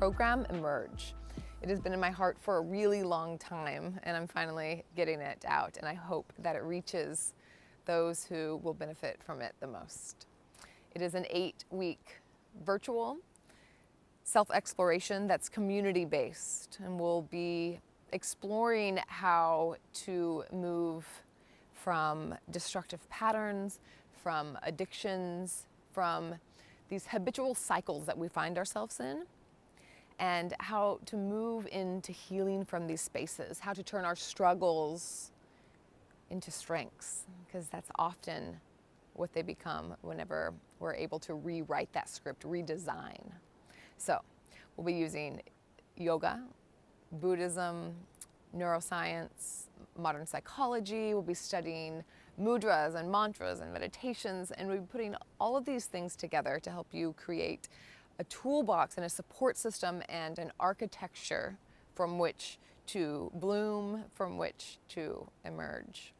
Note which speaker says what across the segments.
Speaker 1: program, Emerge. It has been in my heart for a really long time, and I'm finally getting it out, and I hope that it reaches those who will benefit from it the most. It is an 8-week virtual self-exploration that's community-based, and we'll be exploring how to move from destructive patterns, from addictions, from these habitual cycles that we find ourselves in, and how to move into healing from these spaces, how to turn our struggles into strengths, because that's often what they become whenever we're able to rewrite that script, redesign. So we'll be using yoga, Buddhism, neuroscience, modern psychology. We'll be studying mudras and mantras and meditations, and we'll be putting all of these things together to help you create a toolbox and a support system and an architecture from which to bloom, from which to emerge.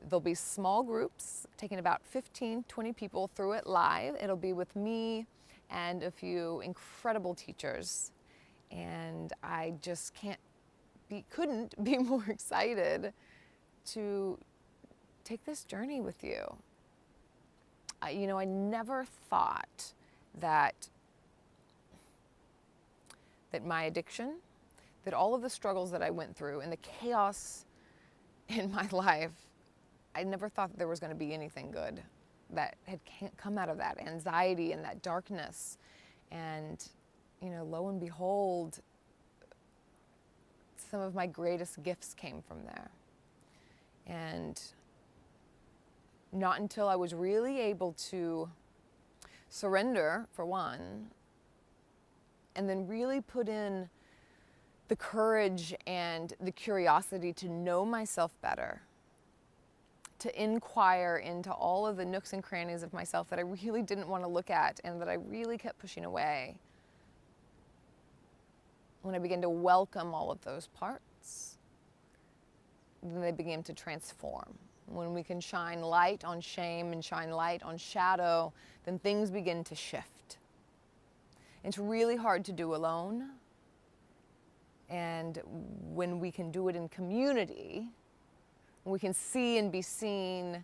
Speaker 1: There'll be small groups, taking about 15, 20 people through it live. It'll be with me and a few incredible teachers. And I just couldn't be more excited to take this journey with you. I never thought that my addiction, that all of the struggles that I went through and the chaos in my life, I never thought that there was going to be anything good that had come out of that anxiety and that darkness. And, lo and behold, some of my greatest gifts came from there. And not until I was really able to surrender, for one, and then really put in the courage and the curiosity to know myself better, to inquire into all of the nooks and crannies of myself that I really didn't want to look at and that I really kept pushing away. When I began to welcome all of those parts, then they began to transform. When we can shine light on shame and shine light on shadow, then things begin to shift. It's really hard to do alone. And when we can do it in community, we can see and be seen,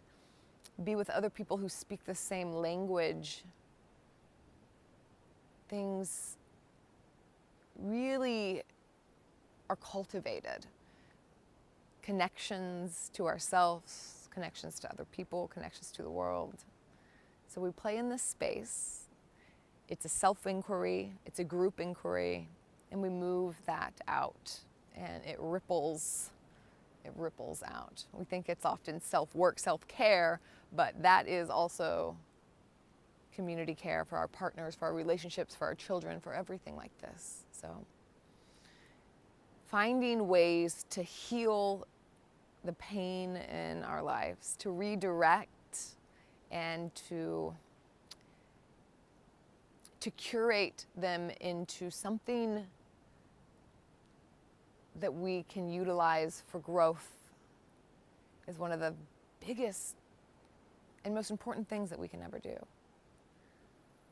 Speaker 1: be with other people who speak the same language, things really are cultivated. Connections to ourselves, connections to other people, connections to the world. So we play in this space. It's a self-inquiry, it's a group inquiry, and we move that out, and it ripples out. We think it's often self-work, self-care, but that is also community care for our partners, for our relationships, for our children, for everything like this. So finding ways to heal the pain in our lives, to redirect and to curate them into something that we can utilize for growth is one of the biggest and most important things that we can ever do.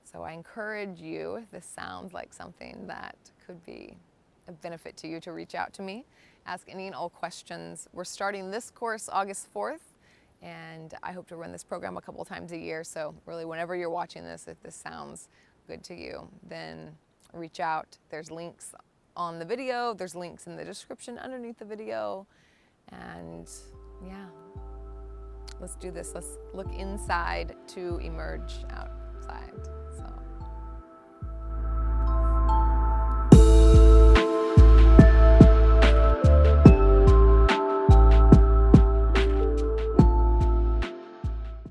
Speaker 1: So I encourage you, if this sounds like something that could be a benefit to you, to reach out to me. Ask any and all questions. We're starting this course August 4th, and I hope to run this program a couple times a year. So really, whenever you're watching this, if this sounds good to you, then reach out. There's links on the video. There's links in the description underneath the video. And yeah, let's do this. Let's look inside to emerge outside. So